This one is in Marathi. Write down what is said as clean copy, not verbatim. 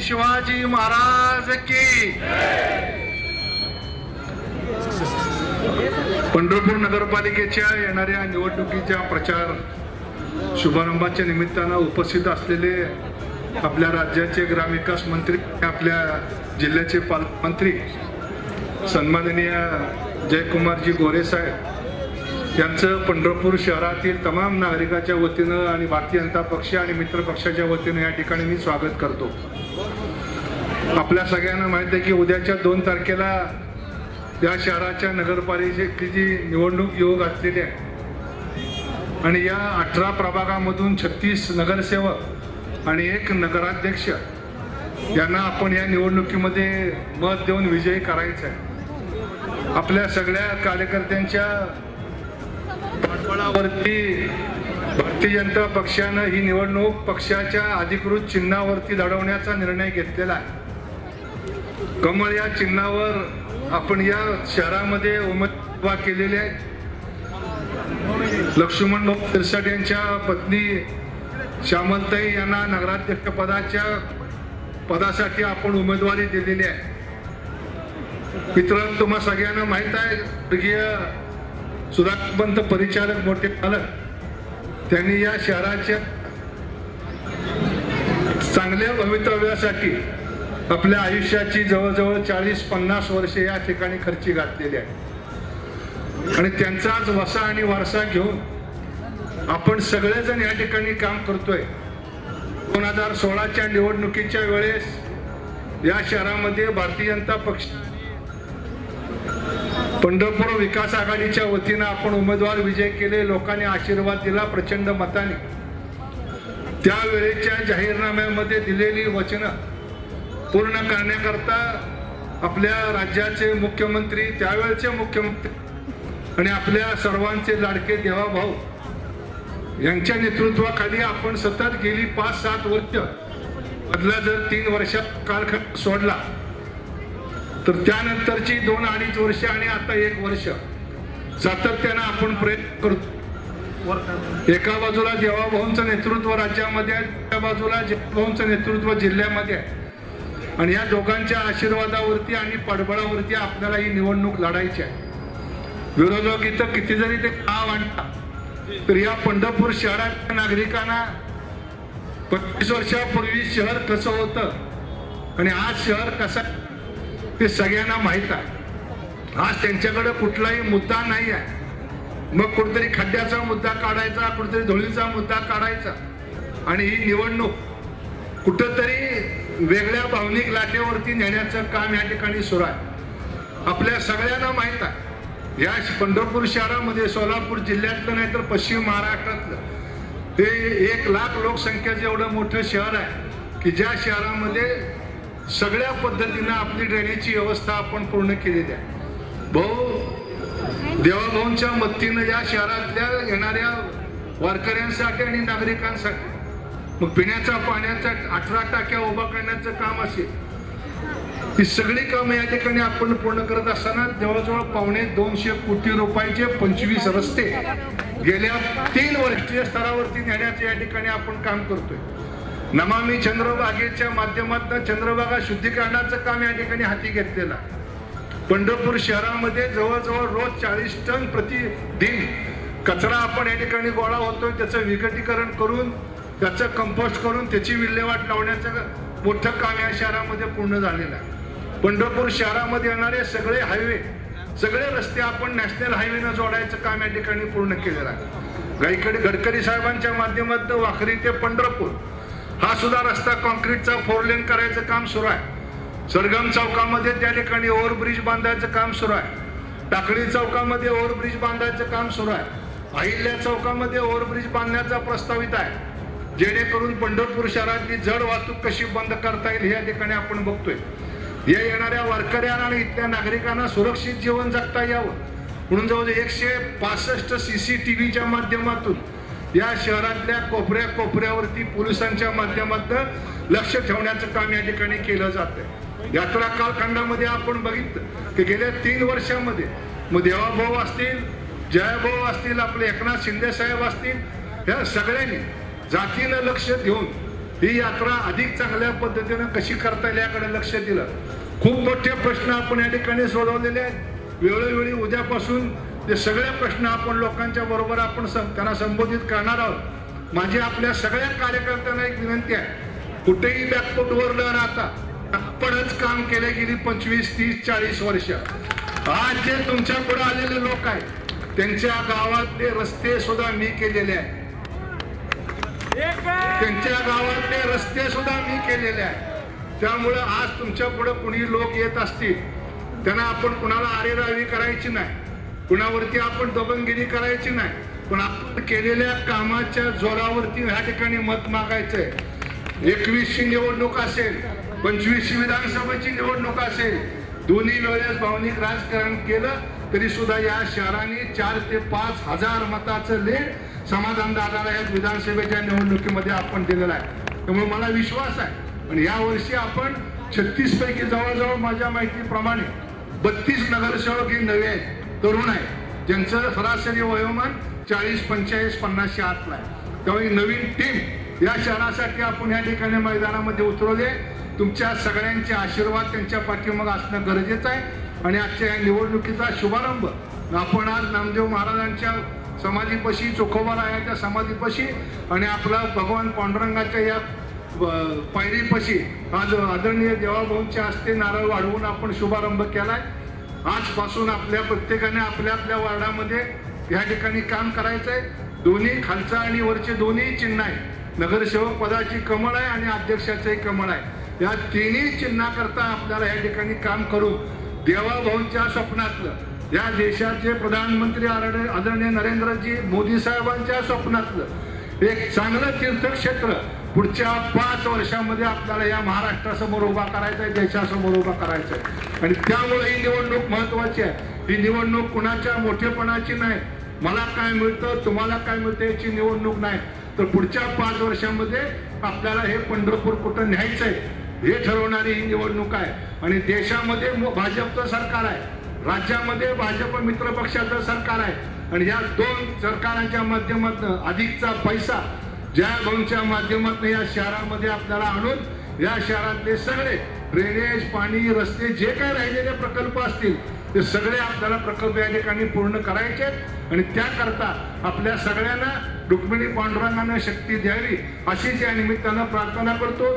शिवाजी महाराज की. पंढरपूर नगरपालिकेच्या येणाऱ्या निवडणुकीच्या प्रचार शुभारंभाच्या निमित्तानं उपस्थित असलेले आपल्या राज्याचे ग्रामविकास मंत्री, आपल्या जिल्ह्याचे पालकमंत्री सन्माननीय जयकुमारजी गोरे साहेब यांचं पंढरपूर शहरातील तमाम नागरिकांच्या वतीनं आणि भारतीय जनता पक्ष आणि मित्र पक्षाच्या वतीनं या ठिकाणी मी स्वागत करतो. आपल्या सगळ्यांना माहिती आहे की उद्याच्या 2 तारखेला या शहराच्या नगरपालिकेची निवडणूक येऊ घातलेली आहे आणि या 18 प्रभागामधून 36 नगरसेवक आणि 1 नगराध्यक्ष यांना आपण या निवडणुकीमध्ये मत देऊन विजयी करायचं आहे. आपल्या सगळ्या कार्यकर्त्यांच्या पाठबळावरती भारतीय जनता पक्षानं ही निवडणूक पक्षाच्या अधिकृत चिन्हावरती लढवण्याचा निर्णय घेतलेला आहे. कमळ या चिन्हावर आपण या शहरामध्ये उमेदवार केलेले आहेत. लक्ष्मण सिरसाट यांच्या पत्नी श्यामलताई यांना नगराध्यक्ष पदासाठी आपण उमेदवारी दिलेली आहे. मित्रांनो, तुम्हा सगळ्यांना माहित आहे स्वर्गीय सुधाकरपंत परिचारक मोठे पालक त्यांनी या शहराच्या चांगल्या भवितव्यासाठी आपल्या आयुष्याची जवळजवळ 40-50 वर्षे या ठिकाणी खर्ची घातलेली आहे आणि त्यांचाच वसा आणि वारसा घेऊन आपण सगळेजण या ठिकाणी काम करतोय. 2016च्या निवडणुकीच्या वेळेस या शहरामध्ये भारतीय जनता पक्ष पंढरपूर विकास आघाडीच्या वतीनं आपण उमेदवार विजय केले. लोकांनी आशीर्वाद दिला प्रचंड मताने. त्यावेळेच्या जाहीरनाम्यामध्ये दिलेली वचनं पूर्ण करण्याकरता आपल्या राज्याचे मुख्यमंत्री, त्यावेळेचे मुख्यमंत्री आणि आपल्या सर्वांचे लाडके देवाभाऊ यांच्या नेतृत्वाखाली आपण सतत गेली 5-7 वर्ष, मधला जर 3 वर्षात कालखंड सोडला तर त्यानंतरची 2-2.5 वर्ष आणि आता 1 वर्ष सातत्यानं आपण प्रयत्न करतो. एका बाजूला देवाभाऊंचं नेतृत्व राज्यामध्ये आहे, एका बाजूला जयभाऊंचं नेतृत्व जिल्ह्यामध्ये आहे आणि या दोघांच्या आशीर्वादावरती आणि पाठबळावरती आपल्याला ही निवडणूक लढायची आहे. विरोधक इथं किती जरी ते नाव आणतात तर या पंढरपूर शहराच्या नागरिकांना 25 वर्षापूर्वी शहर कसं होतं आणि आज शहर कसं ते सगळ्यांना माहित आहे. आज त्यांच्याकडे कुठलाही मुद्दा नाही आहे. मग कुठेतरी खड्ड्याचा मुद्दा काढायचा, कुठेतरी धुळीचा मुद्दा काढायचा आणि ही निवडणूक कुठंतरी वेगळ्या भावनिक लाटेवरती नेण्याचं काम या ठिकाणी सुरू आहे. आपल्या सगळ्यांना माहित आहे या पंढरपूर शहरामध्ये, सोलापूर जिल्ह्यातलं नाही तर पश्चिम महाराष्ट्रातलं हे 1 लाख लोकसंख्येचं एवढं मोठं शहर आहे की ज्या शहरामध्ये सगळ्या पद्धतीनं आपली ड्रेनेजची व्यवस्था आपण पूर्ण केलेली आहे. देवाभाऊंच्या मदतीनं या शहरातल्या येणाऱ्या वारकऱ्यांसाठी आणि नागरिकांसाठी मग पिण्याच्या पाण्याचा 18 टाक्या उभा करण्याचं काम असेल, ही सगळी कामं या ठिकाणी आपण पूर्ण करत असताना जवळजवळ 250 कोटी रुपयाचे 25 रस्ते गेल्या 3 वर्षीय स्तरावरती नेण्याचे या ठिकाणी आपण काम करतोय. नमामि चंद्रभागेच्या माध्यमातून चंद्रभागा शुद्धीकरणाचं काम या ठिकाणी हाती घेतलेलं आहे. पंढरपूर शहरामध्ये जवळजवळ रोज 40 टन प्रतिदिन कचरा आपण या ठिकाणी गोळा होतोय. त्याचं विघटीकरण करून, त्याचं कंपोस्ट करून त्याची विल्हेवाट लावण्याचं मोठं काम या शहरामध्ये पूर्ण झालेलं आहे. पंढरपूर शहरामध्ये येणारे सगळे हायवे, सगळे रस्ते आपण नॅशनल हायवेनं जोडायचं काम या ठिकाणी पूर्ण केलेलं आहे. गडकरी साहेबांच्या माध्यमातून वाखरी ते पंढरपूर हा सुद्धा रस्ता कॉन्क्रीटचा 4 लेन करायचं काम सुरू आहे. सरगम चौकामध्ये त्या ठिकाणी ओव्हरब्रिज बांधायचं काम सुरू आहे. टाकळी चौकामध्ये ओव्हरब्रिज बांधायचं काम सुरू आहे. अहिल्या चौकामध्ये ओव्हरब्रिज बांधण्याचा प्रस्तावित आहे, जेणेकरून पंढरपूर शहरातली जड वाहतूक कशी बंद करता येईल हे या ठिकाणी आपण बघतोय. या येणाऱ्या वारकऱ्यांना आणि इथल्या नागरिकांना सुरक्षित जीवन जगता यावं म्हणून जवळजवळ 165 CCTVच्या माध्यमातून या शहरातल्या कोपऱ्यावरती पोलिसांच्या माध्यमातून लक्ष ठेवण्याचं काम या ठिकाणी केलं जातं. यात्रा कालखंडामध्ये आपण बघितलं की गेल्या 3 वर्षामध्ये मग देवाभाऊ असतील, जयभाऊ असतील, आपले एकनाथ शिंदे साहेब असतील, या सगळ्यांनी जातीनं लक्ष देऊन ही यात्रा अधिक चांगल्या पद्धतीनं कशी करता येईल याकडे लक्ष दिलं. खूप मोठे प्रश्न आपण या ठिकाणी सोडवलेले आहेत. वेळोवेळी उद्यापासून ते सगळे प्रश्न आपण लोकांच्या बरोबर आपण त्यांना संबोधित करणार आहोत. माझी आपल्या सगळ्या कार्यकर्त्यांना एक विनंती आहे, कुठेही बॅकफूटवर न राहता आपणच काम केले गेली 25, 30, 40 वर्ष. आज जे तुमच्या पुढे आलेले लोक आहेत त्यांच्या गावातले रस्ते सुद्धा मी केलेले आहेत. त्यांच्या गावातले रस्ते सुद्धा मी केलेले आहेत. त्यामुळे आज तुमच्या पुढे कुणी लोक येत असतील त्यांना आपण कुणाला आरेरावी करायची नाही, कुणावरती आपण दबंगगिरी करायची नाही, पण आपण केलेल्या कामाच्या जोरावरती ह्या ठिकाणी मत मागायचंय. 21ची निवडणूक असेल, 25ची विधानसभेची निवडणूक असेल, दोन्ही वेळेस भावनिक राजकारण केलं तरी सुद्धा या शहराने 4 ते 5 हजार मताचं लीड समाधान दादाला या विधानसभेच्या निवडणुकीमध्ये आपण दिलेला आहे. त्यामुळे मला विश्वास आहे. आणि या वर्षी आपण 36 पैकी जवळजवळ माझ्या माहितीप्रमाणे 32 नगरसेवक हे नवे आहेत, तरुण आहेत, ज्यांचं सरासरी वयोमान 40, 45, 50च्या आतला आहे. त्यामुळे नवीन टीम या शहरासाठी आपण या ठिकाणी मैदानामध्ये उतरवले. तुमच्या सगळ्यांचे आशीर्वाद त्यांच्या पाठीमागे असणं गरजेचं आहे. आणि आजच्या या निवडणुकीचा शुभारंभ आपण आज नामदेव महाराजांच्या समाधीपाशी, चोखोबारायाच्या समाधीपाशी आणि आपला भगवान पांडुरंगाच्या या पायरीपाशी आज आदरणीय देवाभाऊंच्या हस्ते नारळ वाढवून आपण शुभारंभ केलाय. आजपासून आपल्या प्रत्येकाने आपल्या आपल्या वार्डामध्ये या ठिकाणी काम करायचंय. दोन्ही खालचा आणि वरचे दोन्ही चिन्ह आहे. नगरसेवक पदाची कमळ आहे आणि अध्यक्षाचंही कमळ आहे. या तिन्ही चिन्हाकरता आपल्याला या ठिकाणी काम करून देवाभाऊंच्या स्वप्नातलं, या देशाचे प्रधानमंत्री आदरणीय नरेंद्रजी मोदी साहेबांच्या स्वप्नातलं एक चांगलं तीर्थक्षेत्र पुढच्या 5 वर्षामध्ये आपल्याला या महाराष्ट्रासमोर उभा करायचा आहे, देशासमोर उभा करायचा आहे. आणि त्यामुळे ही निवडणूक महत्वाची आहे. ही निवडणूक कुणाच्या मोठेपणाची नाही, मला काय मिळतं तुम्हाला काय मिळतं याची निवडणूक नाही, तर पुढच्या 5 वर्षामध्ये आपल्याला हे पंढरपूर कुठं न्यायचंय हे ठरवणारी ही निवडणूक आहे. आणि देशामध्ये भाजपचं सरकार आहे, राज्यामध्ये भाजप मित्र पक्षाचं सरकार आहे. आणि या 2 सरकारांच्या माध्यमातून अधिकचा पैसा ज्या भाऊंच्या माध्यमातून या शहरामध्ये आपल्याला आणून या शहरातले सगळे ड्रेनेज, पाणी, रस्ते जे काही राहिलेले प्रकल्प असतील ते सगळे आपल्याला प्रकल्प या ठिकाणी पूर्ण करायचे. आणि त्याकरता आपल्या सगळ्यांना रुक्मिणी पांडुरंगाने शक्ती द्यावी अशीच या निमित्तानं प्रार्थना करतो.